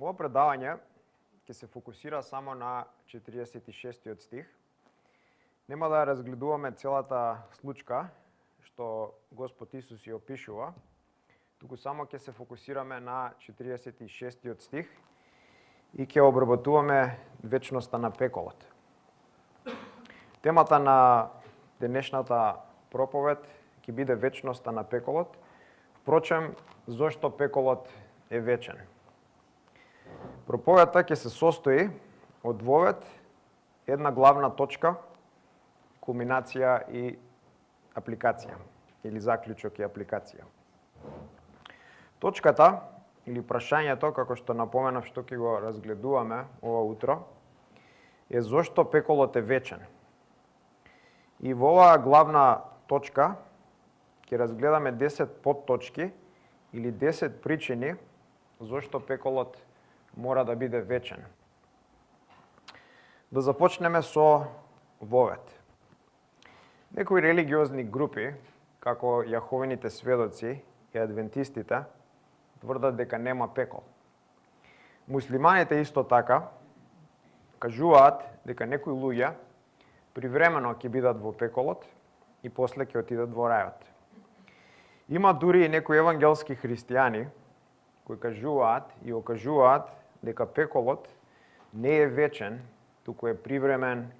Ова предавање ќе се фокусира само на 46 стих. Нема да разгледуваме целата случка што Господ Исус ја опишува, туку само ќе се фокусираме на 46 стих и ќе обработуваме вечноста на пеколот. Темата на денешната проповед ќе биде вечноста на пеколот. Впрочем, зошто пеколот е вечен? Проповедта ќе се состои од двовет, една главна точка, кулминација и апликација, или заклучок и апликација. Точката, или прашањето, како што напоменав што ќе го разгледуваме ова утро, е зошто пеколот е вечен. И во оваа главна точка ќе разгледаме 10 подточки или 10 причини зошто пеколот мора да биде вечен. Да започнеме со вовет. Некои религиозни групи, како Јаховините сведоци и адвентистите, тврдат дека нема пекол. Муслиманите исто така кажуваат дека некои луѓе привремено ќе бидат во пеколот и после ќе отидат во рајот. Има дури и некои евангелски христијани кои кажуваат и окажуваат дека пеколот не е вечен, туку е привремен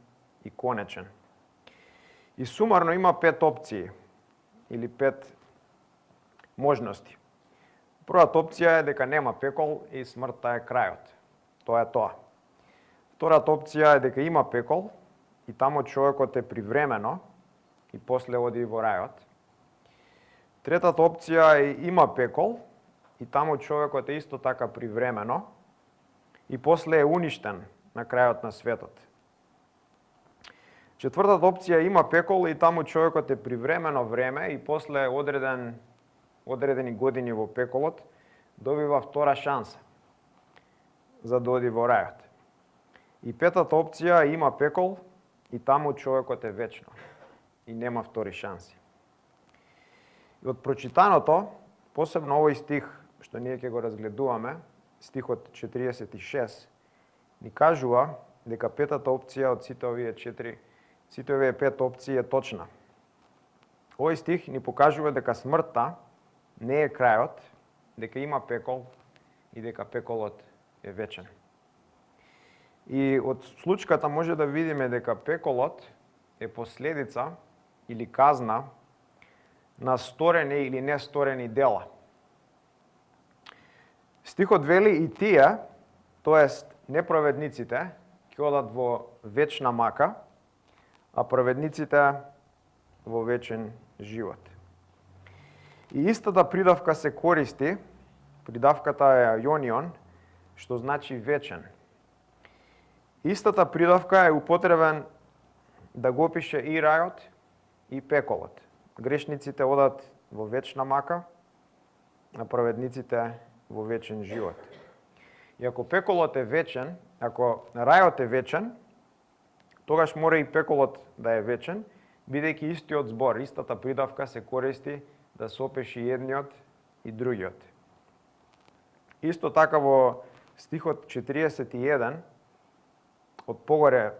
и конечен. И сумарно има 5 опции или 5 можности. Првата опција е дека нема пекол и смртта е крајот. Тоа е тоа. Втората опција е дека има пекол и таму човекот е привремено и после оди во рајот. Третата опција е има пекол и таму човекот е исто така привремено и после е уништен на крајот на светот. Четвртата опција има пекол и таму човекот е привремено време и после одредени години во пеколот добива втора шанса за да оди во рајот. И петата опција има пекол и таму човекот е вечно и нема втори шанси. И од прочитаното, посебно овој стих што ние ќе го разгледуваме, стихот 46, ни кажува дека петата опција од сите овие 5 опции е точна. Овој стих ни покажува дека смртта не е крајот, дека има пекол и дека пеколот е вечен. И од случката може да видиме дека пеколот е последица или казна на сторени или несторени дела. Стихот вели и тие, тоест неправедниците, ќе одат во вечна мака, а праведниците во вечен живот. И истата придавка се користи, придавката е јонион, што значи вечен. Истата придавка е употребен да го опише и рајот и пеколот. Грешниците одат во вечна мака, а праведниците во вечен живот. И ако пеколот е вечен, ако рајот е вечен, тогаш мора и пеколот да е вечен, бидејќи истиот збор, истата придавка се користи да се опиши едниот и другиот. Исто така во стихот 41 од погоре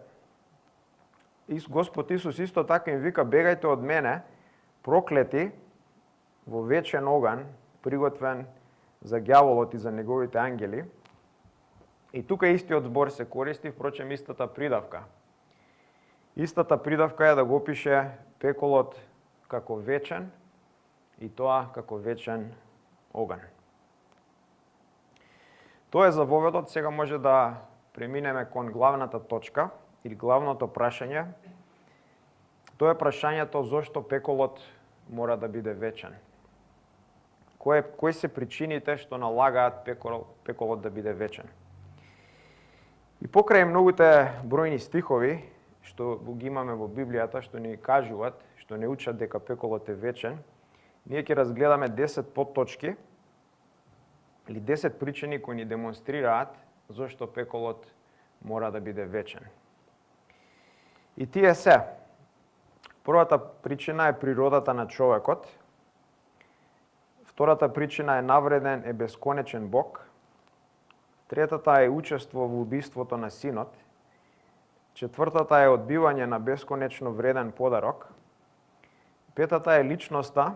Господ Исус исто така им вика: бегајте од мене, проклети, во вечен оган, приготвен за ѓаволот и за неговите ангели. И тука истиот збор се користи, впрочем истата придавка. Истата придавка е да го опише пеколот како вечен и тоа како вечен оган. Тоа е за воведот, сега може да преминеме кон главната точка или главното прашање. Тоа е прашањето зошто пеколот мора да биде вечен. Кои се причините што налагаат пеколот да биде вечен? И покрај многуте бројни стихови што ги имаме во Библијата, што ни кажуваат, што не учат дека пеколот е вечен, ние ќе разгледаме 10 подточки или 10 причини кои ни демонстрираат зошто пеколот мора да биде вечен. И тие се: првата причина е природата на човекот, втората причина е навреден е бесконечен Бог, Третата е учество во убиството на синот. Четвртата е одбивање на бесконечно вреден подарок. Петата е личноста,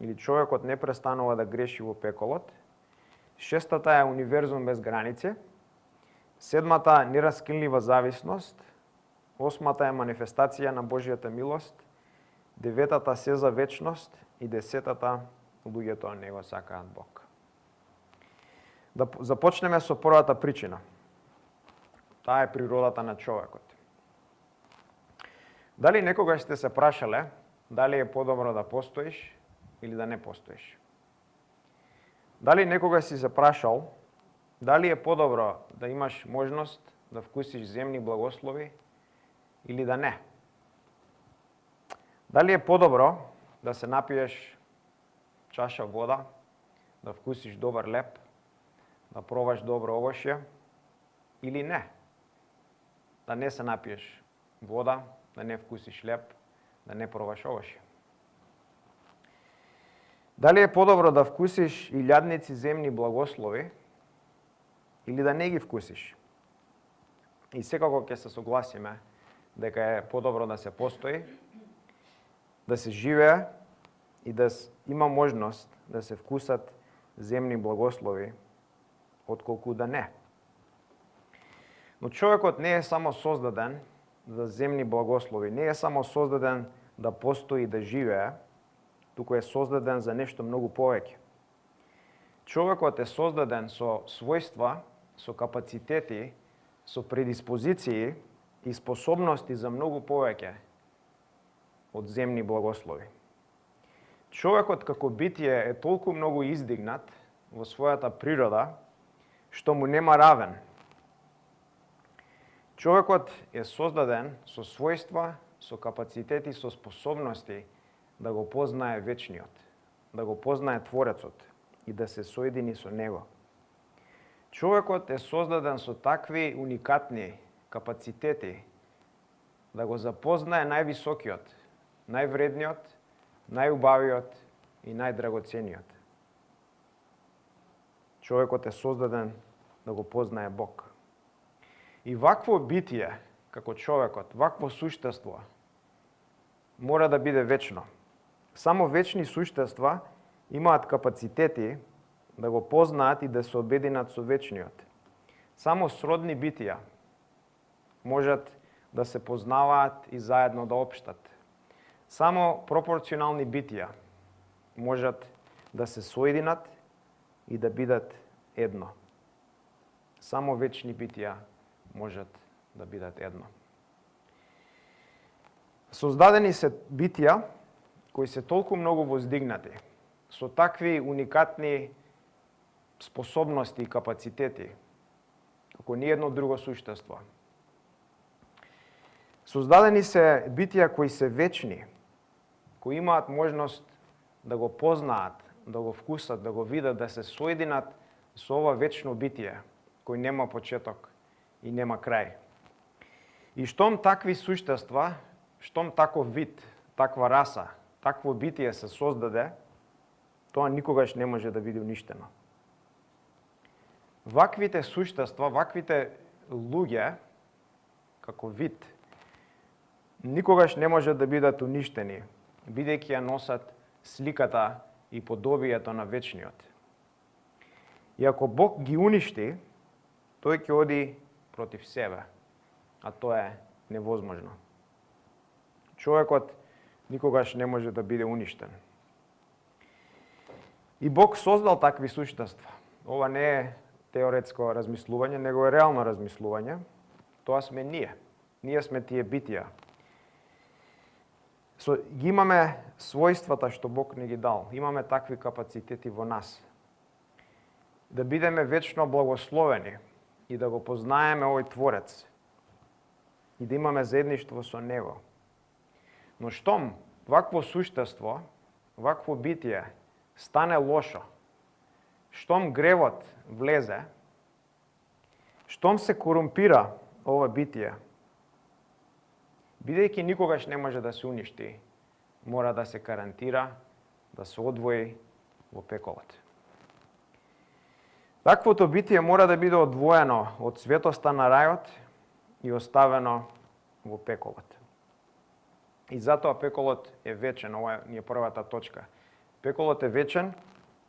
или човекот не престанува да греши во пеколот. Шестата е универзум без граници. Седмата нераскинлива зависност. Осмата е манифестација на Божјата милост. Деветата се за вечност и десетата луѓето не го сакаат Бог. Да започнеме со првата причина. Таа е природата на човекот. Дали некогаш сте се прашале дали е подобро да постоиш или да не постоиш? Дали некогаш си се прашал дали е подобро да имаш можност да вкусиш земни благослови или да не? Дали е подобро да се напиеш чаша вода, да вкусиш добар леп, да пробаш добро овошје или не? Да не се напиеш вода, да не вкусиш леп, да не пробаш овошје. Дали е подобро да вкусиш илјадници земни благослови или да не ги вкусиш? И секако ќе се согласиме дека е подобро да се постои, да се живее и да има можност да се вкусат земни благослови, отколку да не. Но човекот не е само создаден за земни благослови, не е само создаден да постои и да живее, туку е создаден за нешто многу повеќе. Човекот е создаден со својства, со капацитети, со предиспозиции и способности за многу повеќе од земни благослови. Човекот како битие е толку многу издигнат во својата природа, што му нема равен. Човекот е создаден со својства, со капацитети, со способности да го познае вечниот, да го познае Творецот и да се соедини со него. Човекот е создаден со такви уникатни капацитети да го запознае највисокиот, највредниот, најубавиот и најдрагоцениот. Човекот е создаден да го познае Бог. И вакво битие, како човекот, вакво суштество, мора да биде вечно. Само вечни суштества имаат капацитети да го познаат и да се обединат со вечниот. Само сродни битија можат да се познаваат и заедно да општат. Само пропорционални битија можат да се соединат и да бидат едно. Само вечни битија можат да бидат едно. Создадени се битија кои се толку многу воздигнати, со такви уникатни способности и капацитети, како ниедно друго суштество. Создадени се битија кои се вечни, кои имаат можност да го познаат, да го вкусат, да го видат, да се соединат со ова вечно битие, кој нема почеток и нема крај. И штом такви суштества, штом таков вид, таква раса, такво битие се создаде, тоа никогаш не може да биде уништено. Ваквите суштества, ваквите луѓе, како вид, никогаш не може да бидат уништени, бидејќи ја носат сликата и подобието на вечниот. И ако Бог ги уништи, тој ќе оди против себе, а тоа е невозможно. Човекот никогаш не може да биде уништен. И Бог создал такви суштества. Ова не е теоретско размислување, него е реално размислување. Тоа сме ние. Ние сме тие битија. Ги имаме својствата што Бог не ги дал. Имаме такви капацитети во нас. Да бидеме вечно благословени и да го познаеме овој Творец и да имаме заедништво со Него. Но штом вакво суштество, вакво битие стане лошо, штом гревот влезе, штом се корумпира ова битие, бидејќи никогаш не може да се уништи, мора да се карантира, да се одвои во пеколот. Таквото битие мора да биде одвоено од светоста на рајот и оставено во пеколот. И затоа пеколот е вечен, ова ни е првата точка. Пеколот е вечен,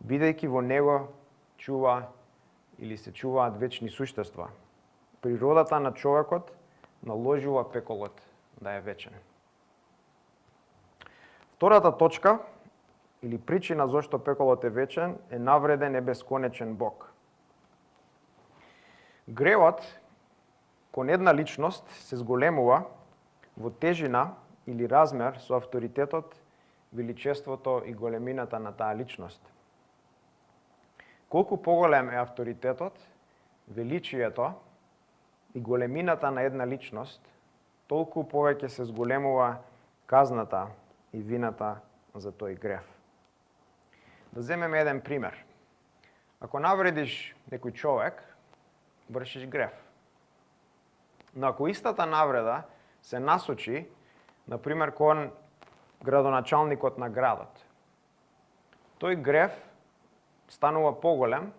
бидејќи во него чува или се чуваат вечни суштества. Природата на човекот наложува пеколот да е вечен. Втората точка, или причина зашто пеколот е вечен, е навреден е бесконечен Бог. Гревот кон една личност се зголемува во тежина или размер со авторитетот, величеството и големината на таа личност. Колку поголем е авторитетот, величието и големината на една личност, толку повеќе се зголемува казната и вината за тој грев. Да земеме еден пример. Ако навредиш некој човек, вршиш грев. Но ако истата навреда се насочи, например, кон градоначалникот на градот, тој грев станува поголем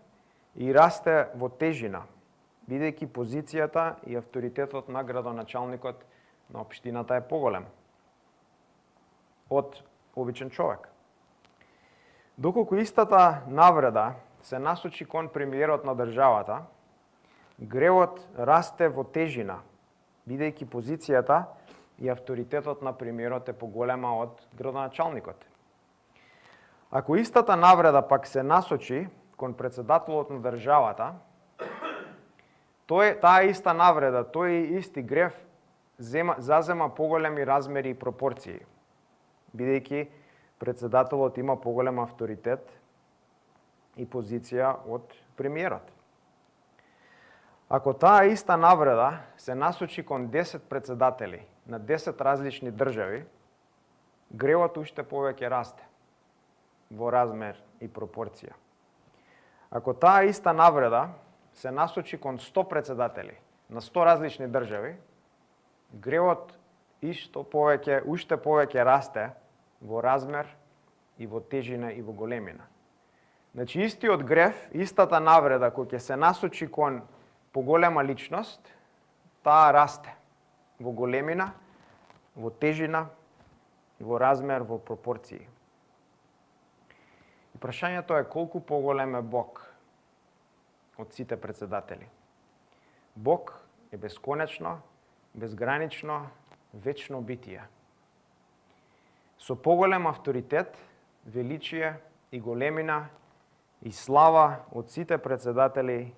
и расте во тежина, бидејќи позицијата и авторитетот на градоначалникот на општината е поголем од обичен човек. Доколку истата навреда се насочи кон премиерот на државата, гревот расте во тежина, бидејќи позицијата и авторитетот на премиерот е поголема од градоначалникот. Ако истата навреда пак се насочи кон председателот на државата, таа иста навреда, тој исти грев зазема поголеми размери и пропорции, бидејќи председателот има поголем авторитет и позиција од премиерот. Ако таа иста навреда се насочи кон 10 председатели на 10 различни држави, гревот уште повеќе расте во размер и пропорција. Ако таа иста навреда се насочи кон 100 председатели на 100 различни држави, гревот уште повеќе расте во размер и во тежина и во големина. Значи, истиот грев, истата навреда кој ќе се насочи кон поголема личност, таа расте во големина, во тежина, во размер, во пропорции. И прашањето е колку поголем е Бог од сите председатели. Бог е бесконечно, безгранично, вечно битие. Со поголем авторитет, величие и големина и слава од сите председатели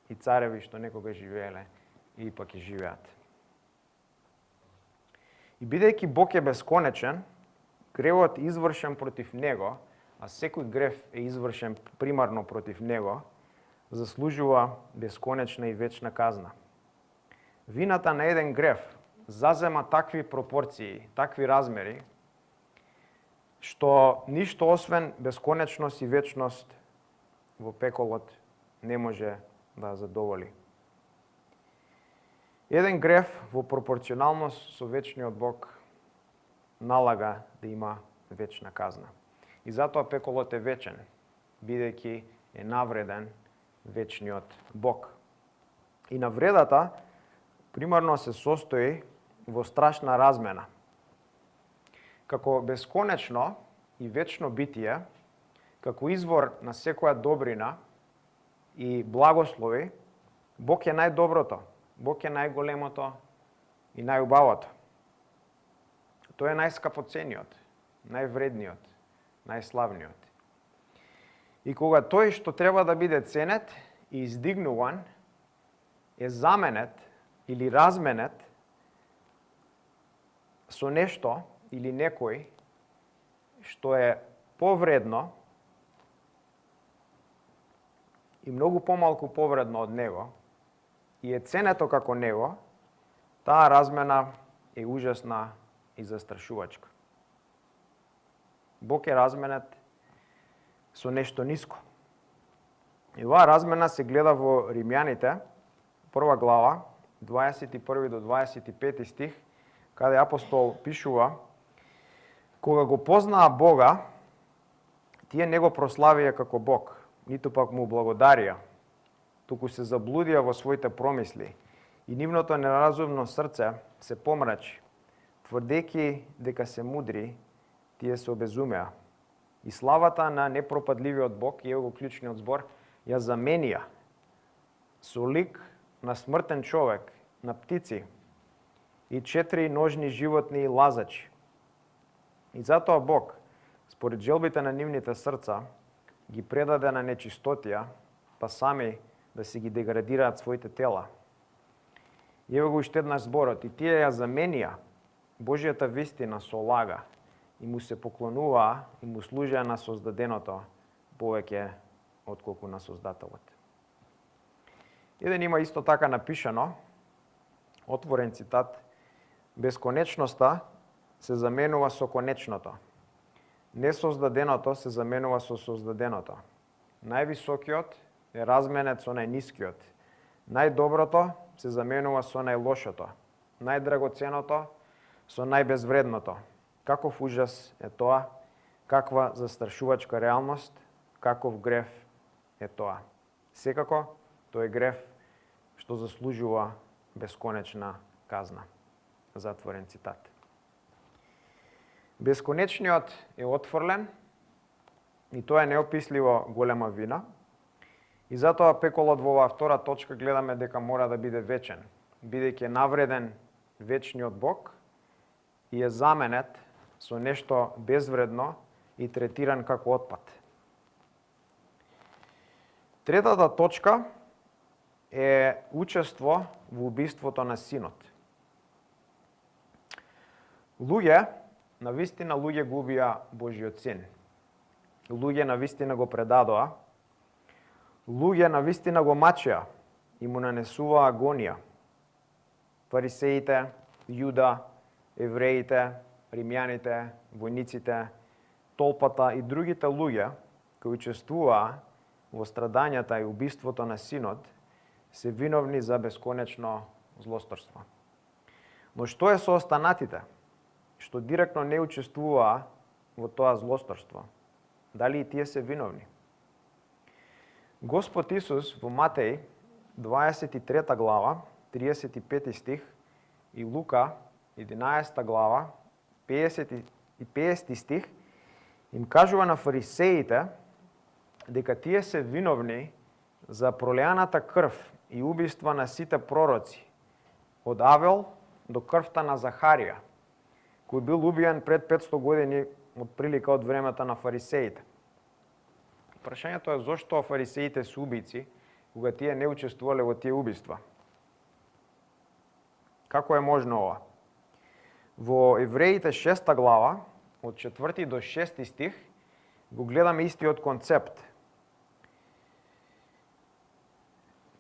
и цареви што некога живееле или пак и живеат. И бидејќи Бог е бесконечен, гревот извршен против него, а секој грев е извршен примарно против него, заслужува бесконечна и вечна казна. Вината на еден грев зазема такви пропорции, такви размери, што ништо освен бесконечност и вечност во пеколот не може да задоволи. Еден грев во пропорционалност со вечниот Бог налага да има вечна казна. И затоа пеколот е вечен, бидејќи е навреден вечниот Бог. И навредата примарно се состои во страшна размена. Како бесконечно и вечно битие, како извор на секоја добрина и благослови, Бог е најдоброто, Бог е најголемото и најубавото. Тој е најскапоцениот, највредниот, најславниот. И кога тој што треба да биде ценет и издигнуван, е заменет или разменет со нешто или некој што е повредно и многу помалку повредно од него и е ценето како него, таа размена е ужасна и застрашувачка. Бог е разменет со нешто ниско. И оваа размена се гледа во Римјаните, прва глава, 21 до 25 стих, каде апостол пишува: кога го познаа Бога, тие не го прославија како Бог, ниту пак му благодарија, туку се заблудија во своите промисли и нивното неразумно срце се помрачи, тврдејќи дека се мудри, тие се обезумеа. И славата на непропадливиот Бог, и его клучниот збор, ја заменија со лик на смртен човек, на птици и 4 ножни животни лазачи. И затоа Бог, според желбите на нивните срца, ги предаде на нечистотија, па сами да си ги деградираат своите тела. И ево го уште еднаш зборот, и тие ја заменија Божјата вистина со лага, и му се поклонуваа и му служеа на создаденото повеќе отколку на Создателот. Еден има исто така напишано, отворен цитат, бесконечноста се заменува со конечното. Несоздаденото се заменува со создаденото. Највисокиот е разменет со најнискиот. Најдоброто се заменува со најлошото. Најдрагоценото со најбезвредното. Каков ужас е тоа, каква застрашувачка реалност, каков грев е тоа. Секако, тој е грев што заслужува бесконечна казна. Затворен цитат. Бесконечниот е отфрлен и тоа е неописливо голема вина. И затоа пеколот во оваа втора точка гледаме дека мора да биде вечен, бидејќи е навреден вечниот Бог и е заменет со нешто безвредно и третиран како отпад. Третата точка е учество во убиството на синот. Луѓе, навистина луѓе губија Божиот син. Луѓе навистина го предадоа. Луѓе навистина го мачеа и му нанесуваа агонија. Фарисеите, Јуда, евреите, римјаните, војниците, толпата и другите луѓе кои учествуваа во страдањата и убиството на синот се виновни за бесконечно злосторство. Но што е со останатите, што директно не учествуваа во тоа злосторство? Дали и тие се виновни? Господ Исус во Матеј 23 глава, 35 стих и Лука 11 глава, 50 стих им кажува на фарисеите дека тие се виновни за пролеаната крв и убиства на сите пророци, од Авел до крвта на Захарија, кој бил убиен пред 500 години од прилика од времето на фарисеите. Прашањето е зошто фарисеите се убици, кога тие не учествувале во тие убиства. Како е можно ова? Во Евреите 6 глава, од 4 до 6 стих, го гледаме истиот концепт.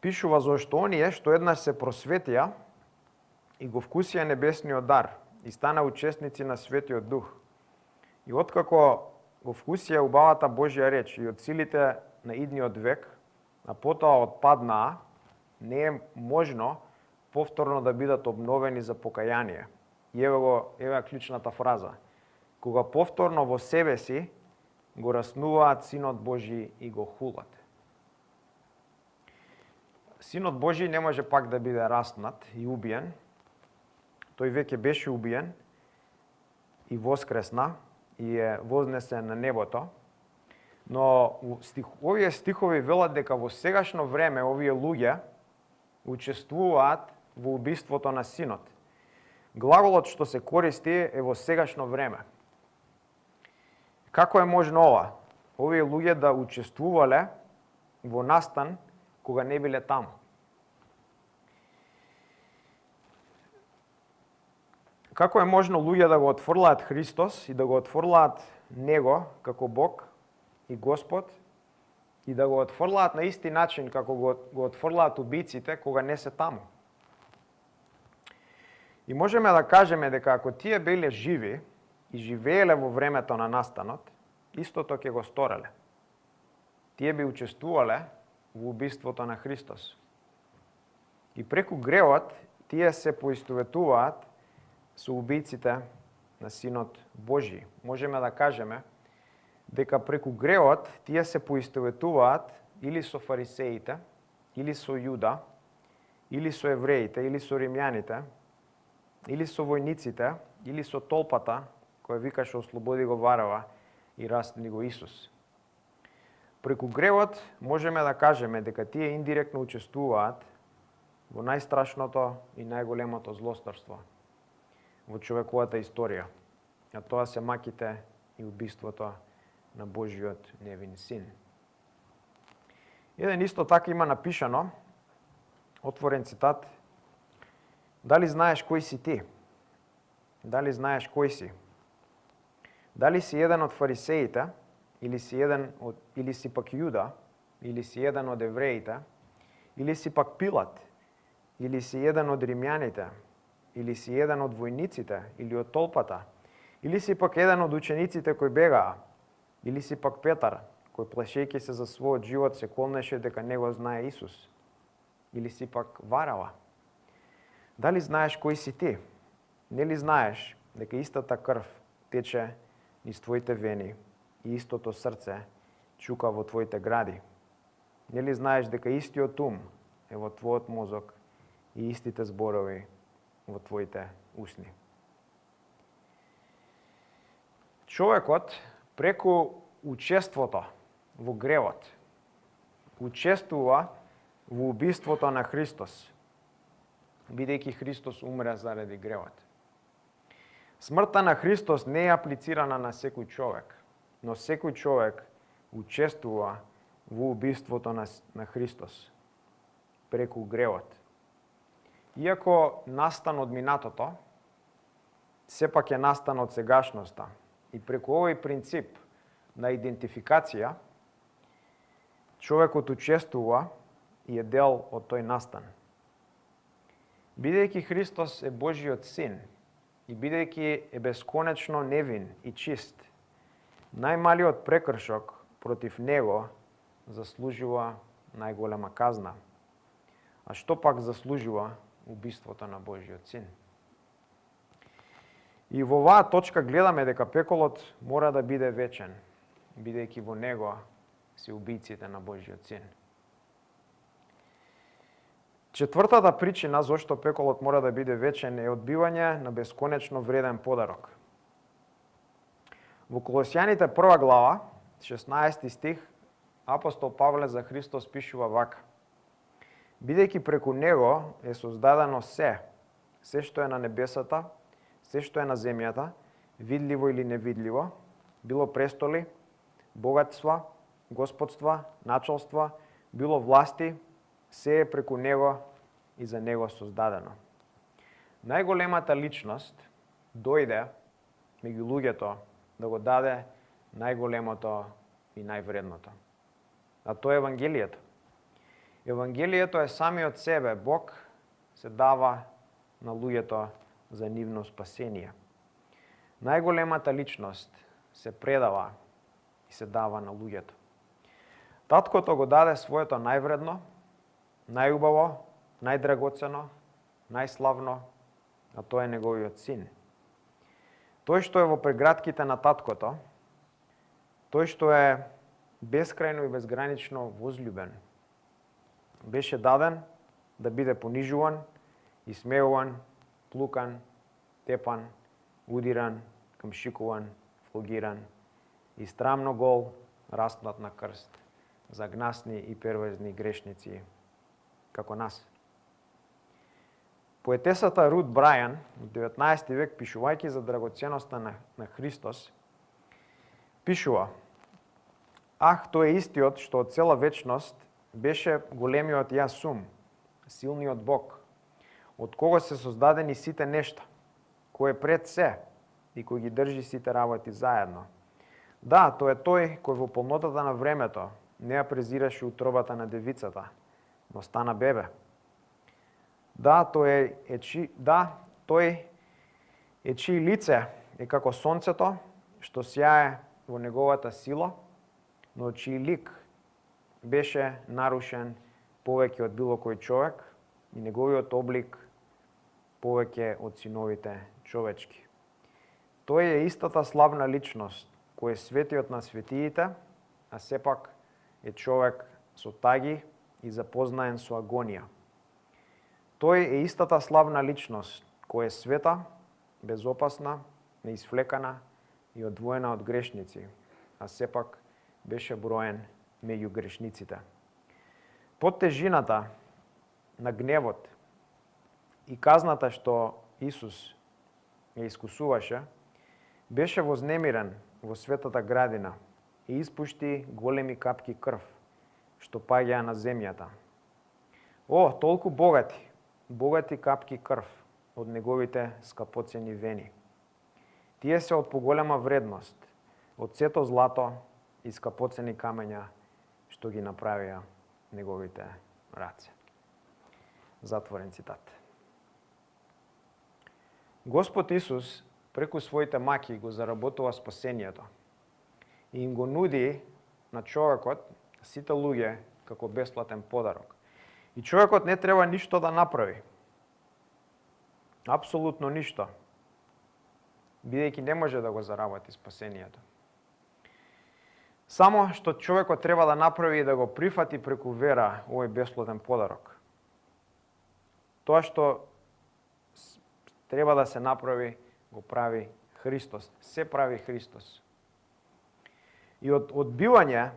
Пишува зошто оние што еднаш се просветија и го вкусија небесниот дар и стана учесници на Светиот Дух. И откако го вкусија убавата Божја реч и од силите на идниот век, а потоа отпаднаа, не е можно повторно да бидат обновени за покаяние. И еве клучната фраза. Кога повторно во себе си го раснуваат Синот Божи и го хулат. Синот Божи не може пак да биде раснат и убиен. Тој веќе беше убиен и воскресна и е вознесен на небото. Но овие стихови велат дека во сегашно време овие луѓе учествуваат во убиството на Синот. Глаголот што се користи е во сегашно време. Како е можно ова? Овие луѓе да учествувале во настан кога не биле таму. Како е можно луѓе да го отфрлаат Христос и да го отфрлаат Него како Бог и Господ и да го отфрлаат на исти начин како го отфрлаат убиците кога не се таму? И можеме да кажеме дека ако тие биле живи и живееле во времето на настанот, истото ќе го стореле. Тие би учествувале во убиството на Христос. И преку греот тие се поистоветуваат со убиците на Синот Божи. Можеме да кажеме дека преку греот тие се поистоветуваат или со фарисеите, или со Јуда, или со евреите, или со римјаните, или со војниците, или со толпата, која викаше ослободи го Варава и растни го Исус. Преку гревот можеме да кажеме дека тие индиректно учествуваат во најстрашното и најголемото злосторство во човековата историја, а тоа се маките и убиството на Божиот невин син. Еден исто така има напишано, отворен цитат: дали знаеш кој си ти? Дали знаеш кој си? Дали си еден од фарисеите, или си пак Јуда, или си еден од евреите, или си пак Пилат, или си еден од римјаните, или си еден од војниците, или од толпата, или си пак еден од учениците кои бегаа, или си пак Петар, кој плашејќи се за својот живот се колнеше дека не го знае Исус, или си пак Варава? Дали знаеш кој си ти? Нели знаеш дека истата крв тече низ твоите вени и истото срце чука во твоите гради? Нели знаеш дека истиот ум е во твојот мозок и истите зборови во твоите усни? Човекот преку учеството во гревот учествува во убиството на Христос, бидејќи Христос умре заради гревот. Смртта на Христос не е аплицирана на секој човек, но секој човек учествува во убиството на Христос преку гревот. Иако настан од минатото, сепак е настан од сегашноста и преку овој принцип на идентификација, човекот учествува и е дел од тој настан. Бидејќи Христос е Божиот син и бидејќи е бесконечно невин и чист, најмалиот прекршок против него заслужува најголема казна. А што пак заслужува убиството на Божиот син? И во оваа точка гледаме дека пеколот мора да биде вечен, бидејќи во него се убијците на Божиот син. Четвртата причина зошто пеколот мора да биде вечен е одбивање на бесконечно вреден подарок. Во Колосјаните 1 глава, 16 стих, апостол Павле за Христос пишува вака: бидејќи преку него е создадено се што е на небесата, се што е на земјата, видливо или невидливо, било престоли, богатства, господства, началства, било власти, се е преку него и за него создадено. Најголемата личност дојде меѓу луѓето да го даде најголемото и највредното. А тоа е Евангелието. Евангелието е самиот себе, Бог се дава на луѓето за нивно спасение. Најголемата личност се предава и се дава на луѓето. Таткото го даде своето највредно, најубаво, најдрагоцено, најславно, а тоа е неговиот син. Тој што е во прегратките на таткото, тој што е бескрајно и безгранично возлюбен, беше даден да биде понижуван, исмеуван, плукан, тепан, удиран, камшикуван, флогиран и страмно гол распнат на крст за гнасни и первезни грешници како нас. Поетесата Рут Брајан од 19 век, пишувајќи за драгоценноста на Христос, пишува: ах, тој е истиот што од цела вечност беше големиот јас сум, силниот Бог, од кого се создадени сите нешта, кој е пред се и кој ги држи сите работи заедно. Да, тој е тој кој во полнотата на времето не ја презираше утробата на девицата, но стана бебе. Да, тој е чии лице е како сонцето, што сјае во неговата сила, но чии лик беше нарушен повеќе од било кој човек и неговиот облик повеќе од синовите човечки. Тој е истата славна личност кој е светиот на светиите, а сепак е човек со таги и запознаен со агонија. Тој е истата славна личност, која е света, безопасна, неисфлекана и одвоена од грешници, а сепак беше броен меѓу грешниците. Под тежината на гневот и казната што Исус ја искусуваше, беше вознемирен во светата градина и испушти големи капки крв, што паѓаа на земјата. О, толку богати капки крв од неговите скапоцени вени. Тие се од поголема вредност, од сето злато и скапоцени камења што ги направија неговите раце. Затворен цитат. Господ Исус преку своите маки го заработува спасението и им го нуди на човекот, сите луѓе, како бесплатен подарок. И човекот не треба ништо да направи. Апсолутно ништо. Бидејќи не може да го заработи спасението. Само што човекот треба да направи и да го прифати преку вера овој бесплатен подарок. Тоа што треба да се направи, го прави Христос. Се прави Христос. И од одбивање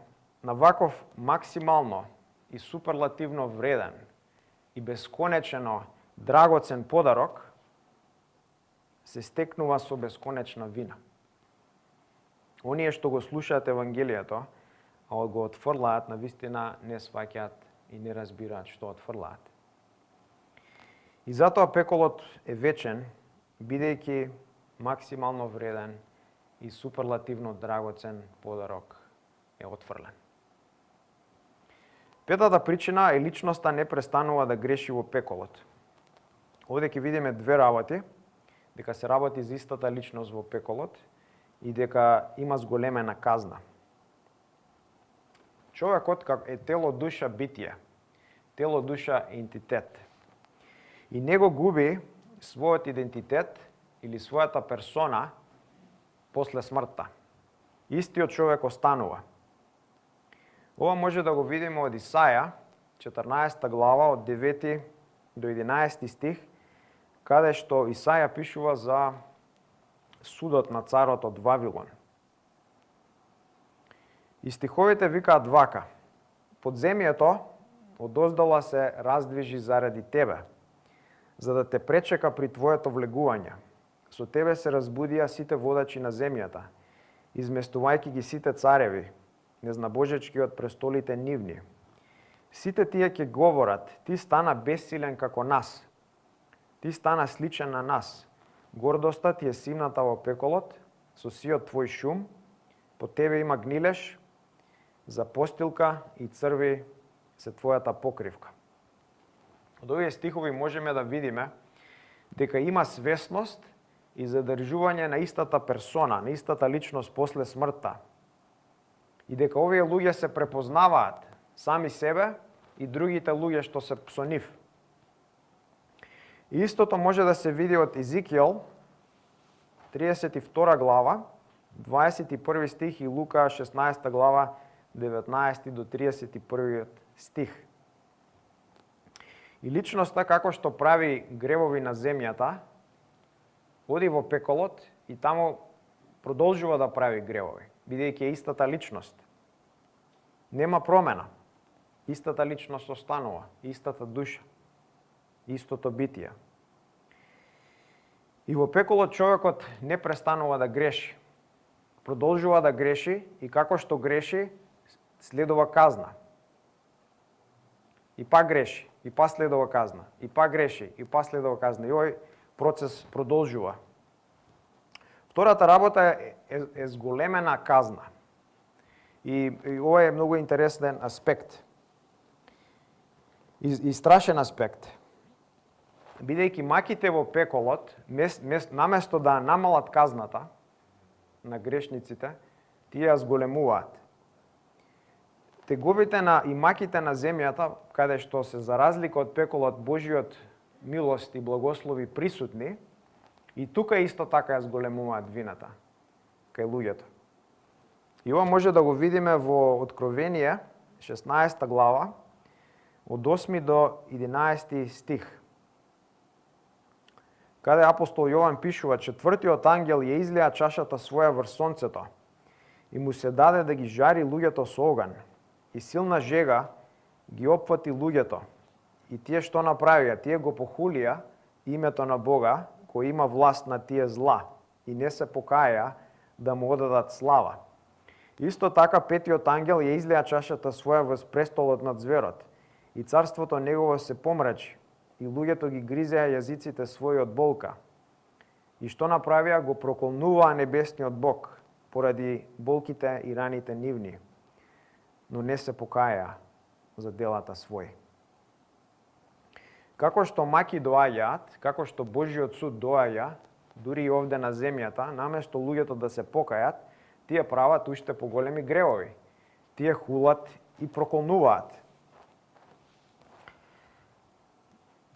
на ваков максимално и суперлативно вреден и бесконечно драгоцен подарок се стекнува со бесконечна вина. Оние што го слушаат Евангелието, а го отфрлаат, навистина не сваќаат и не разбираат што отфрлаат. И затоа пеколот е вечен, бидејќи максимално вреден и суперлативно драгоцен подарок е отфрлен. Петата причина е личноста не престанува да греши во пеколот. Овде ќе видиме две работи, дека се работи за истата личност во пеколот и дека има зголемена казна. Човекот е тело, душа, битие. Тело, душа, ентитет. И него губи својот идентитет или својата персона после смртта. Истиот човек останува. Ова може да го видиме од Исаја, 14 глава, од 9 до 11 стих, каде што Исаја пишува за судот на царот од Вавилон. И стиховите викаат вака: подземјето одоздала се раздвижи заради тебе, за да те пречека при твоето влегување. Со тебе се разбудија сите водачи на земјата, изместувајќи ги сите цареви, незнабожечки од престолите нивни. Сите тие ќе говорат: ти стана бессилен како нас, ти стана сличен на нас. Гордоста ти е симната во пеколот, со сиот твој шум, по тебе има гнилеш, за постилка и црви се твојата покривка. Од овие стихови можеме да видиме дека има свесност и задржување на истата персона, на истата личност после смртта. И дека овие луѓе се препознаваат сами себе и другите луѓе што се со нив. И истото може да се види од Езикијел, 32 глава, 21 стих и Лука 16 глава, 19 до 31 стих. И личноста како што прави гревови на земјата, оди во пеколот и таму продолжува да прави гревови, бидејќи е истата личност. Нема промена. Истата личност останува, истата душа, истото битие. И во пеколот човекот не престанува да греши. Продолжува да греши и како што греши, следува казна. И па греши, и па следува казна, и па греши, и па следува казна. И овој процес продолжува. Втората работа е зголемена казна. И ова е многу интересен аспект. И страшен аспект. Бидејќи маките во пеколот, наместо да намалат казната на грешниците, тие ја зголемуваат. Тегобите и маките на земјата, каде што се за разлика од пеколот Божиот милост и благослови присутни, и тука исто така ја зголемуваат вината кај луѓето. И ова може да го видиме во Откровение, 16 глава, од 8 до 11 стих, каде апостол Јован пишува: четвртиот ангел ја излеа чашата своја врз сонцето и му се даде да ги жари луѓето со оган, и силна жега ги опфати луѓето. И тие што направија? Тие го похулија името на Бога, кој има власт на тие зла, и не се покаја да му одадат слава. Исто така петиот ангел ја излеа чашата своја врз престолот над зверот, и царството негово се помрачи, и луѓето ги гризеа јазиците своји од болка. И што направија? Го проколнуваа небесниот Бог поради болките и раните нивни, но не се покаја за делата своји. Како што маки доаѓаат, како што Божиот суд доаѓа, дури и овде на земјата, наместо луѓето да се покајат, тие прават уште поголеми гревови. Тие хулат и проколнуваат.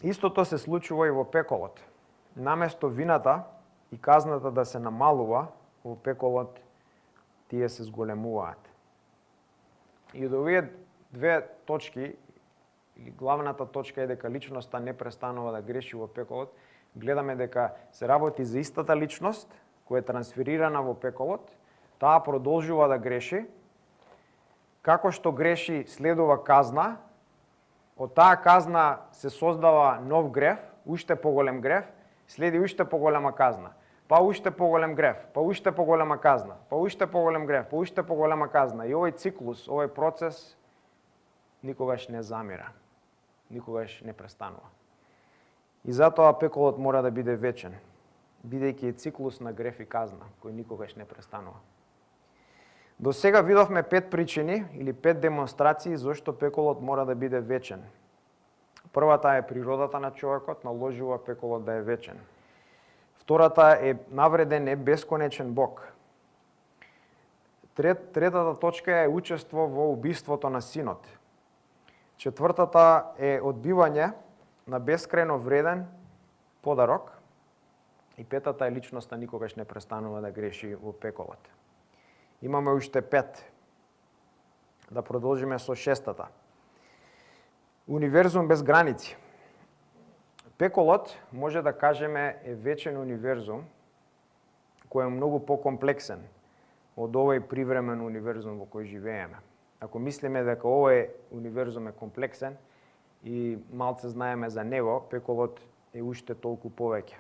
Истото се случува и во пеколот. Наместо вината и казната да се намалува, во пеколот тие се зголемуваат. И од овие две точки, главната точка е дека личноста не престанува да греши во пеколот, гледаме дека се работи за истата личност, која е трансферирана во пеколот, таа продолжува да греши, како што греши следува казна, од таа казна се создава нов грев, уште поголем грев, следи уште поголема казна, па уште поголем грев, па уште поголема казна, па уште поголем грев, па уште поголема казна. И овој циклус, овој процес никогаш не замира, никогаш не престанува. И затоа пеколот мора да биде вечен, бидејќи е циклус на грев и казна, кој никогаш не престанува. До сега видовме 5 причини или 5 демонстрации зашто пеколот мора да биде вечен. Првата е природата на човекот, наложува пеколот да е вечен. Втората е навреден е бесконечен Бог. Третата точка е учество во убиството на синот. Четвртата е одбивање на бескрајно вреден подарок. И петата е личноста никогаш не престанува да греши во пеколот. Имаме уште 5. Да продолжиме со шестата. Универзум без граници. Пеколот, може да кажеме, е вечен универзум, кој е многу покомплексен од овој привремен универзум во кој живееме. Ако мислиме дека овој универзум е комплексен и малце знаеме за него, пеколот е уште толку повеќе.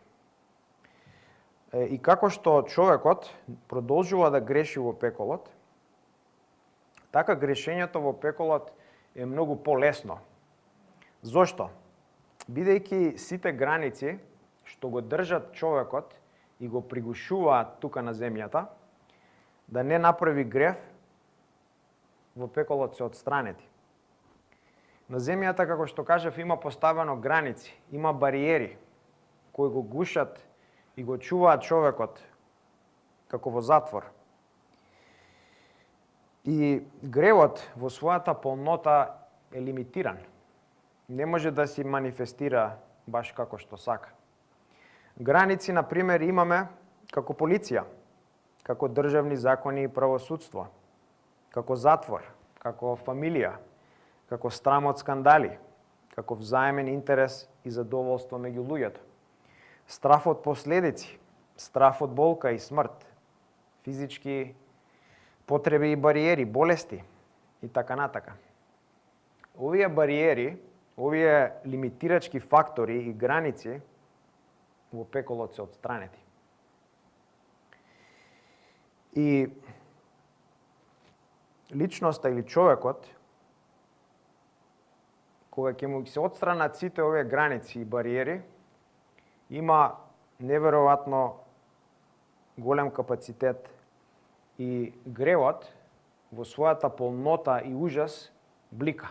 И како што човекот продолжува да греши во пеколот, така грешењето во пеколот е многу полесно. Зошто? Бидејќи сите граници што го држат човекот и го пригушуваат тука на земјата, да не направи грев, во пеколот се отстранети. На земјата, како што кажав, има поставено граници, има бариери кои го гушат и го чуваат човекот како во затвор. И гревот во својата полнота е лимитиран. Не може да се манифестира баш како што сака. Граници, например, имаме како полиција, како државни закони и правосудство, како затвор, како фамилија, како страм од скандали, како взаемен интерес и задоволство меѓу луѓето, страф од последици, страф од болка и смрт, физички потреби и бариери, болести и така натака. Овие бариери, овие лимитирачки фактори и граници во пеколот се отстранети. И личноста или човекот, кога ќе му се отстранат сите овие граници и бариери, има неверојатно голем капацитет и гревот во својата полнота и ужас блика.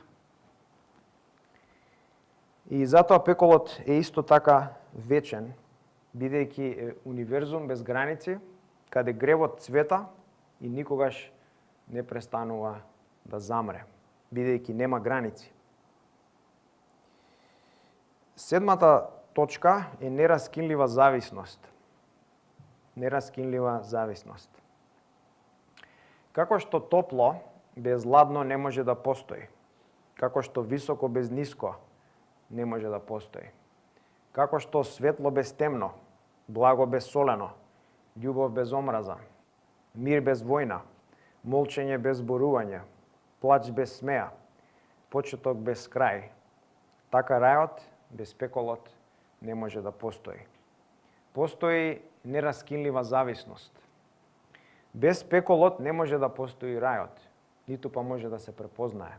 И затоа пеколот е исто така вечен, бидејќи е универзум без граници, каде гревот цвета и никогаш не престанува да замре, бидејќи нема граници. Седмата точка е нераскинлива зависност. Нераскинлива зависност. Како што топло без ладно не може да постои. како што високо без ниско не може да постои. Како што светло без темно, благо без солено, љубов без омраза, мир без војна, молчење без зборување, плач без смеа, почеток без крај. Така рајот без пеколот не може да постои. Постои нераскинлива зависност. Без пеколот не може да постои рајот, ниту па може да се препознае.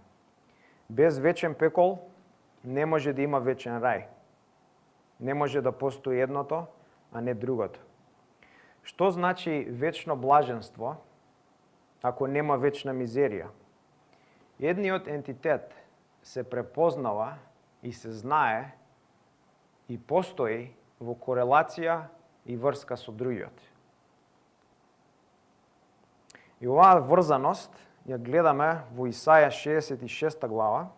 Без вечен пекол не може да има вечен рај. Не може да постои едното, а не другото. Што значи вечно блаженство, ако нема вечна мизерија? Едниот ентитет се препознава и се знае и постои во корелација и врска со другиот. И оваа врзаност ја гледаме во Исаја 66 глава,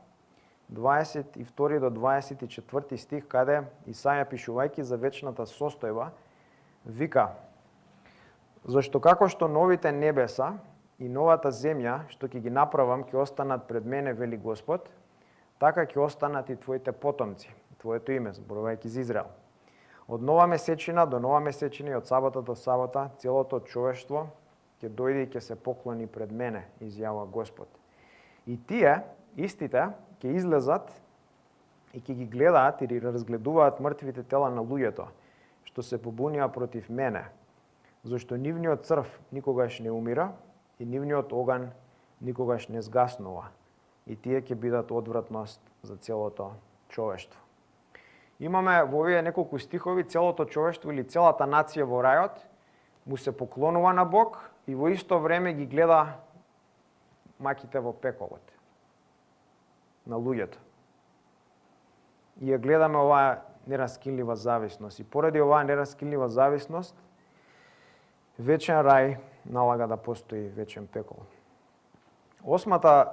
22 до 24 стих, каде Исаја, пишувајќи за вечната состојба, вика: зашто како што новите небеса и новата земја, што ќе ги направам, ќе останат пред мене, вели Господ, така ќе останат и твоите потомци, твоето име, зборувајќи за Израел. Од нова месечина до нова месечина и од сабота до сабота, целото човештво ќе дојде и ќе се поклони пред мене, изјавува Господ. И тие, истите, ќе излезат и ќе ги гледаат или разгледуваат мртвите тела на луѓето, што се побунија против мене, зашто нивниот црв никогаш не умира и нивниот оган никогаш не згаснува. И тие ќе бидат одвратност за целото човештво. Имаме во овие неколку стихови целото човештво или целата нација во рајот му се поклонува на Бог и во исто време ги гледа маките во пеколот на луѓето. И ја гледаме оваа нераскинлива зависност. И поради оваа нераскинлива зависност, вечен рај налага да постои вечен пекол. Осмата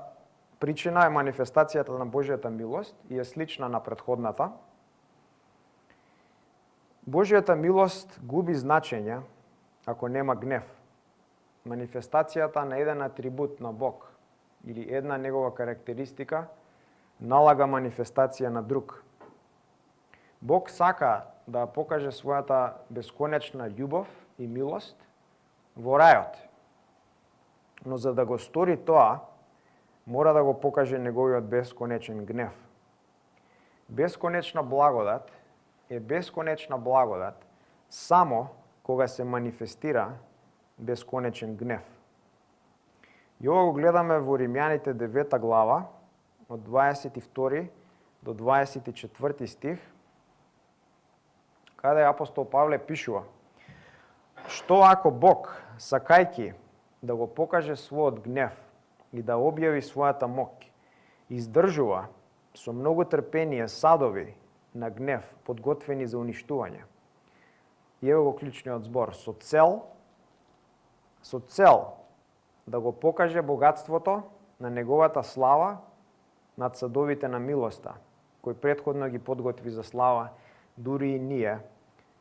причина е манифестацијата на Божјата милост и е слична на претходната. Божјата милост губи значење ако нема гнев. Манифестацијата на еден атрибут на Бог или една негова карактеристика налага манифестација на друг. Бог сака да покаже својата бесконечна љубов и милост во рајот. Но за да го стори тоа, мора да го покаже неговиот бесконечен гнев. Бесконечна благодат е бесконечна благодат само кога се манифестира бесконечен гнев. И ова го гледаме во Римјаните 9 глава, од 22 до 24 стих, каде апостол Павле пишува: што ако Бог, сакајки да го покаже својот гнев и да објави својата моќ, издржува со многу трпение садови на гнев подготвени за уништување. И ево го клучниот збор: со цел да го покаже богатството на неговата слава над садовите на милоста, кој претходно ги подготви за слава дури и ние,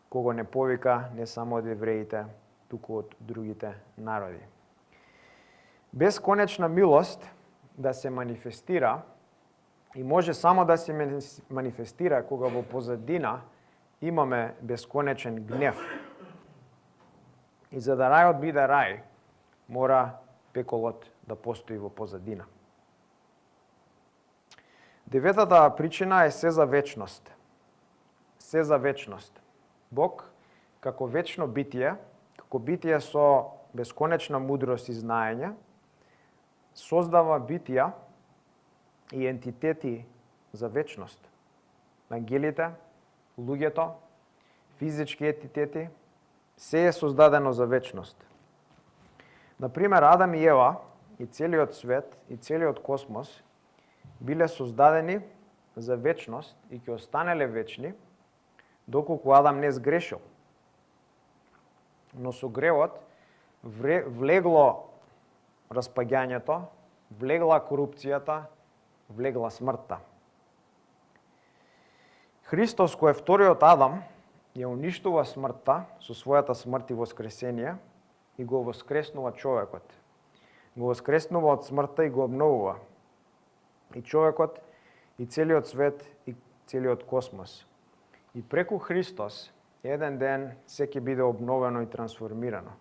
кого не повика не само од евреите, туку од другите народи. Бесконечна милост да се манифестира и може само да се манифестира кога во позадина имаме бесконечен гнев. И за да рајот биде рај, мора пеколот да постои во позадина. Деветата причина е се за вечност. Се за вечност. Бог, како вечно битие, како битие со бесконечна мудрост и знаење, создава битија и ентитети за вечност. Ангелите, луѓето, физички ентитети, се е создадено за вечност. Например, Адам и Ева и целиот свет и целиот космос биле создадени за вечност и ќе останеле вечни доколку Адам не сгрешил. Но со гревот влегло распаѓањето, влегла корупцијата, влегла смртта. Христос, кој е вториот Адам, ја уништува смртта со својата смрт и воскресение и го воскреснува човекот. Го воскреснува од смртта и го обновува. и човекот, и целиот свет, и целиот космос. И преку Христос, еден ден се ќе биде обновено и трансформирано.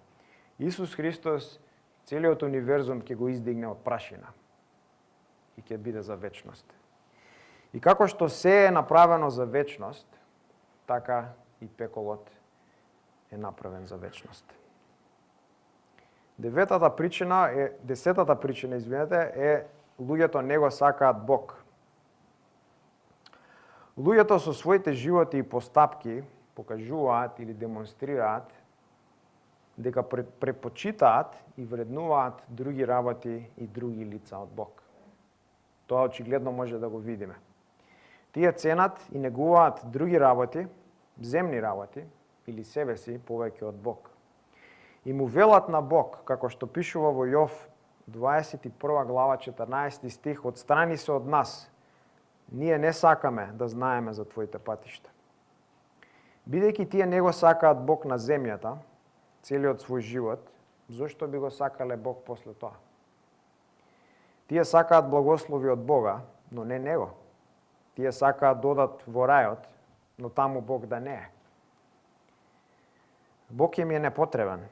Исус Христос, целиот универзум ќе го издигне од прашина и ќе биде за вечност. И како што се е направено за вечност, така и пеколот е направен за вечност. Десетата причина е луѓето не го сакаат Бог. Луѓето со своите животи и постапки покажуваат или демонстрираат дека препочитаат и вреднуваат други работи и други лица од Бог. Тоа очигледно може да го видиме. Тие ценат и негуваат други работи, земни работи или себе си повеќе од Бог. И му велат на Бог, како што пишува во Јов 21 глава 14 стих, отстрани се од нас, ние не сакаме да знаеме за твоите патишта. Бидејќи тие не го сакаат Бог на земјата, целиот свој живот, зошто би го сакале Бог после тоа? Тие сакаат благослови од Бога, но не Него. Тие сакаат да одат во рајот, но таму Бог да не е. Бог им е непотребен.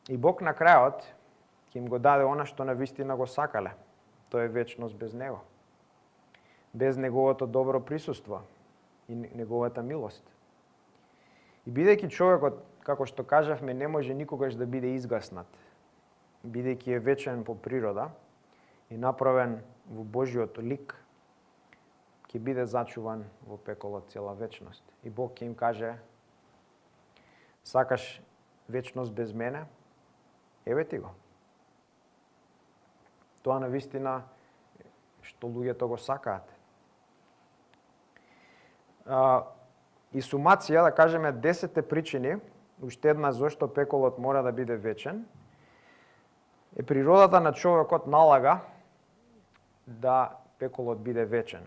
И Бог на крајот ќе им го даде она што навистина го сакале. Тоа е вечност без Него. Без Неговото добро присуство и Неговата милост. И бидејќи човекот, како што кажавме, не може никогаш да биде изгаснат, бидејќи е вечен по природа и направен во Божиот лик, ќе биде зачуван во пеколот цела вечност. И Бог ќе им каже: сакаш вечност без мене? Еве ти го. Тоа навистина што луѓето го сакаат. И сумација, да кажеме 10 причини, уште една зошто пеколот мора да биде вечен, е природата на човекот налага да пеколот биде вечен.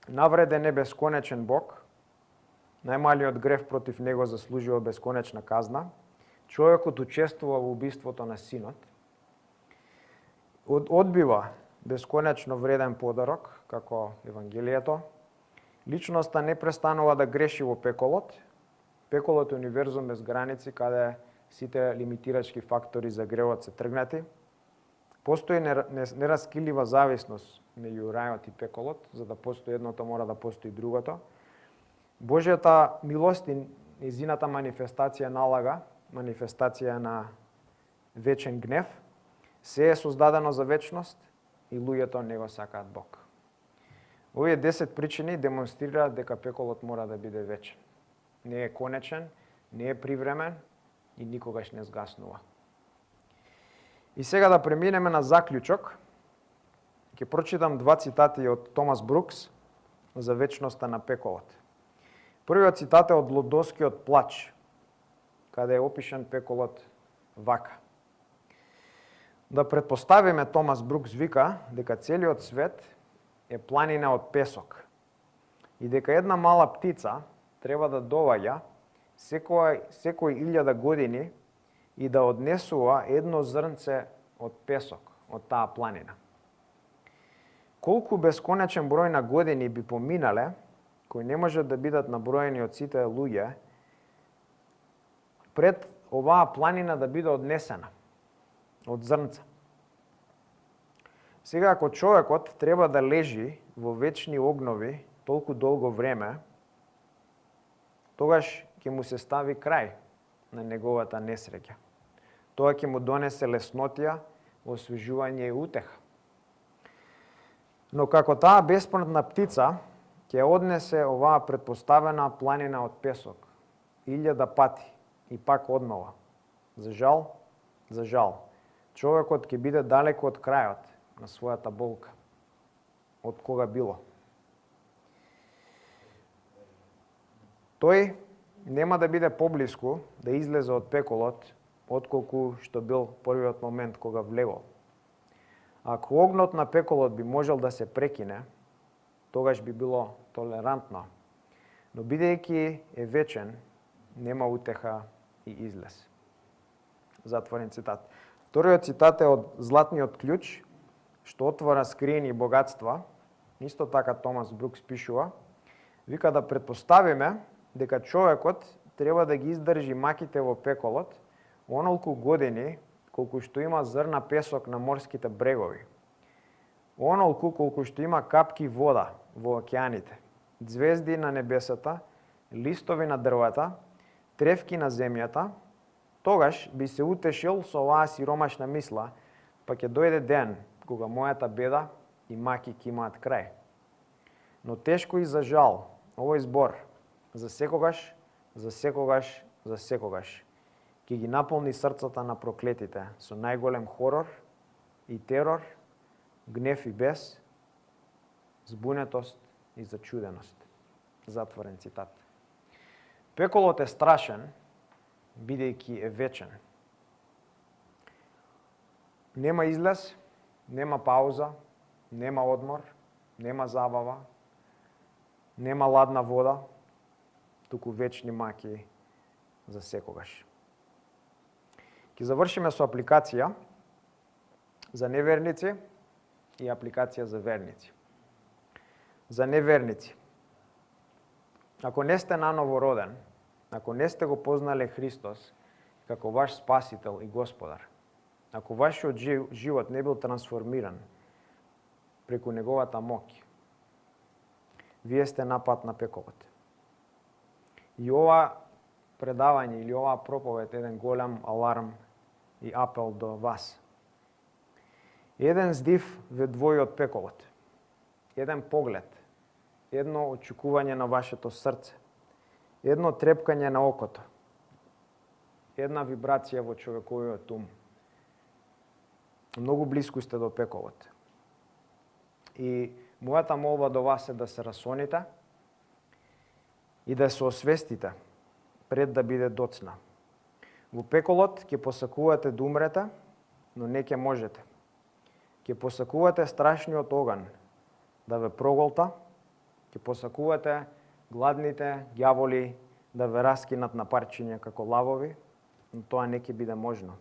Навреден е бесконечен Бог, најмалиот греф против него заслужува бесконечна казна, човекот учествува во убиството на синот, одбива бесконечно вреден подарок, како Евангелието, личноста не престанува да греши во пеколот. Пеколот е универзум без граници, каде сите лимитирачки фактори за гревот се тргнати. Постои нераскилива зависност меѓу рајот и пеколот, за да постои едното мора да постои другото. Божјата милост и незината манифестација налага, манифестација на вечен гнев, се е создадено за вечност и луѓето не го сакаат Бог. Овие 10 причини демонстрираат дека пеколот мора да биде вечен. Не е конечен, не е привремен и никогаш не згаснува. И сега да преминеме на заклучок. Ќе прочитам 2 цитати од Томас Брукс за вечноста на пеколот. Првиот цитат е од Лудоскиот плач, каде е опишан пеколот вака. Да предпоставиме, Томас Брукс вика, дека целиот свет е планина од песок и дека една мала птица треба да доваѓа секој 1000 години и да однесува едно зрнце од песок од таа планина. Колку бесконечен број на години би поминале, кои не можат да бидат наброени од сите луѓе, пред оваа планина да биде однесена од зрнца. Сега, ако човекот треба да лежи во вечни огнови толку долго време, тогаш ќе му се стави крај на неговата несреќа. Тоа ќе му донесе леснотија, освежување и утеха. Но како таа бесмртна птица ќе однесе оваа предпоставена планина од песок 1000 пати и пак однова. За жал, човекот ќе биде далеко од крајот на својата болка, од кога било. Тој нема да биде поблиску да излезе од пеколот, отколку што бил првиот момент кога влегол. Ако огнот на пеколот би можел да се прекине, тогаш би било толерантно, но бидејќи е вечен, нема утеха и излез. Затворен цитат. Вториот цитат е од Златниот клjuč, што отвора скриени богатства. Исто така Томас Брукс пишува, вика да претпоставиме дека човекот треба да ги издржи маките во пеколот онолку години колку што има зрна песок на морските брегови. Онолку колку што има капки вода во океаните, ѕвезди на небесата, листови на дрвата, тревки на земјата, тогаш би се утешил со оваа сиромашна мисла, па ќе дојде ден кога мојата беда и маки ќе имаат крај. Но тешко и за жал, овој збор за секогаш, за секогаш, за секогаш ќе ги наполни срцата на проклетите со најголем хорор и терор, гнев и бес, збунетост и зачуденост. Затворен цитат. Пеколот е страшен, бидејќи е вечен. Нема излез, нема пауза, нема одмор, нема забава, нема ладна вода, туку вечни маки за секогаш. Ќе завршиме со апликација за неверници и апликација за верници. За неверници. Ако не сте наново роден, ако не сте го познале Христос како ваш спасител и Господар, ако вашиот живот не бил трансформиран преку неговата моќ, вие сте на пат на пеколот. И ова предавање или оваа проповед е еден голем аларм и апел до вас. Еден здив ве двои од пеколот. Еден поглед, едно очекување на вашето срце, едно трепкање на окото, една вибрација во човековиот ум. Многу близко сте до пеколот. И мојата молба до вас е да се расоните и да се освестите пред да биде доцна. Во пеколот ќе посакувате да умрете, но не ќе можете. Ќе посакувате страшниот оган да ве проголта, ќе посакувате гладните ѓаволи да ве раскинат на парчиња како лавови, но тоа не ќе биде можно.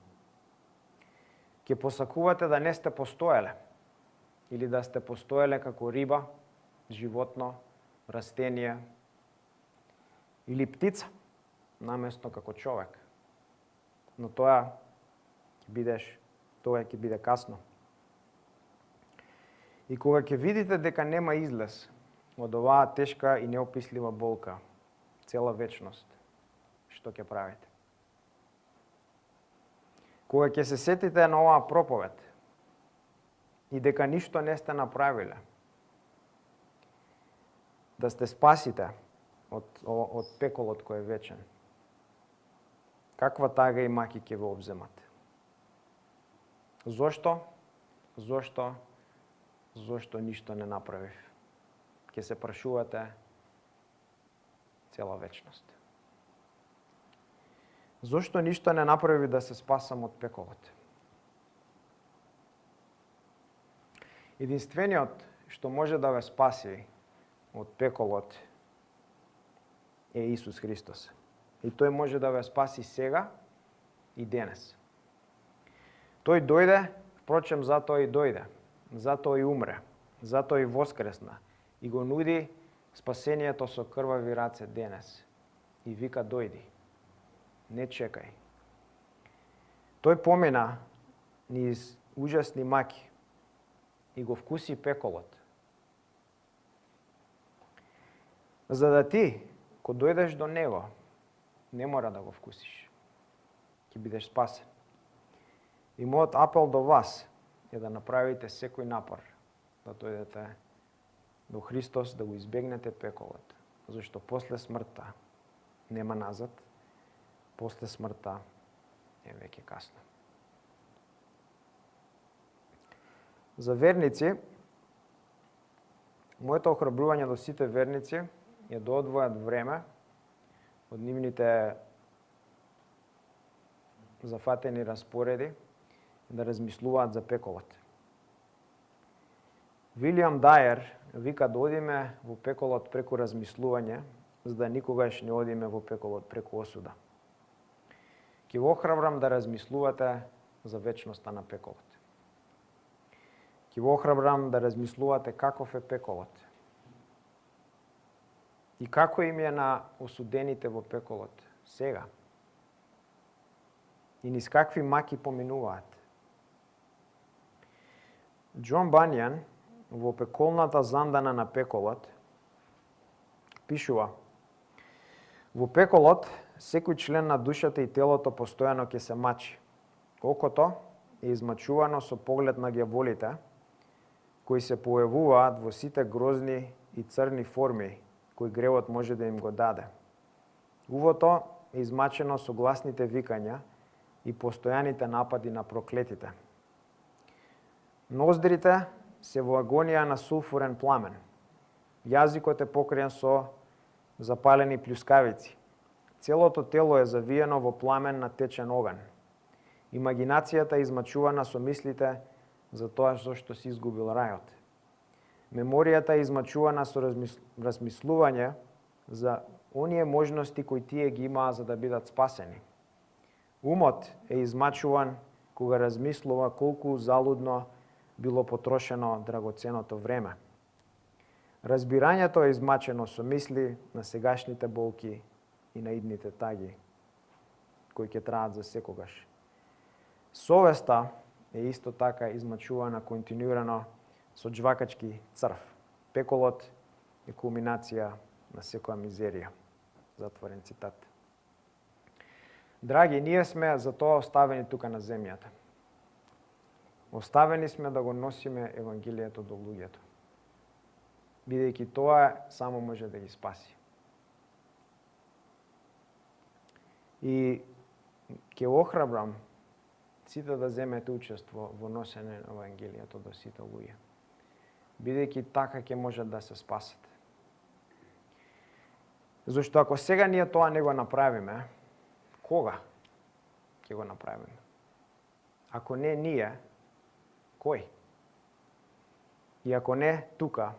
Ќе посакувате да не сте постоеле, или да сте постоеле како риба, животно, растение или птица, наместо како човек. Но тоа ќе биде касно. И кога ќе видите дека нема излез од оваа тешка и неопислива болка, цела вечност, што ќе правите? Кога ќе се сетите на оваа проповед и дека ништо не сте направиле, да сте спасите од пеколот кој е вечен, каква тага и маки ќе ве обземат? Зошто? Зошто ништо не направив? Ќе се прашувате цела вечност. Зошто ништо не направи да се спасам од пеколот? Единствениот што може да ве спаси од пеколот е Исус Христос. И тој може да ве спаси сега и денес. Тој дојде, впрочем затоа и дојде, затоа и умре, затоа и воскресна и го нуди спасението со крвави раце денес. И вика дојди, не чекај. Тој помина низ ужасни маки и го вкуси пеколот. За да ти, кога дојдеш до него, не мора да го вкусиш. Ќе бидеш спасен. И мојот апел до вас е да направите секој напор да дојдете до Христос, да го избегнете пеколот, зашто после смртта нема назад, после смртта е веќе касно. За верници, моето охрабрување до сите верници е да одвојат време од нивните зафатени распореди да размислуваат за пеколот. Вилијам Дајер вика да одиме во пеколот преку размислување, за да никогаш не одиме во пеколот преку осуда. Ќе го охрабрам да размислувате за вечноста на пеколот. Ќе го охрабрам да размислувате каков е пеколот и како им е на осудените во пеколот сега и низ какви маки поминуваат. Џон Банјан во пеколната зандана на пеколот пишува: во пеколот секој член на душата и телото постојано ќе се мачи. Окото е измачувано со поглед на ѓаволите, кои се појавуваат во сите грозни и црни форми кои гревот може да им го даде. Увото е измачено со гласните викања и постојаните напади на проклетите. Ноздрите се во агонија на сулфурен пламен. Јазикот е покриен со запалени плюскавици. Целото тело е завиено во пламен на течен оган. Имагинацијата е измачувана со мислите за тоа зашто си изгубил рајот. Меморијата е измачувана со размислување за оние можности кои тие ги имаа за да бидат спасени. Умот е измачуван кога размислува колку залудно било потрошено драгоценото време. Разбирањето е измачено со мисли на сегашните болки и на идните таги, кои ќе траат за секогаш. Совеста е исто така измачувана континуирано со џвакачки црв. Пеколот е кулминација на секоја мизерија. Затворен цитат. Драги, ние сме за тоа оставени тука на земјата. Оставени сме да го носиме Евангелието до луѓето, бидејќи тоа само може да ги спаси. И ќе охрабрам сите да земете учество во носење на Евангелието до сите луѓе, бидејќи така ќе можат да се спасат. Зашто ако сега ние тоа не го направиме, кога ќе го направиме? Ако не ние, кој? И ако не тука,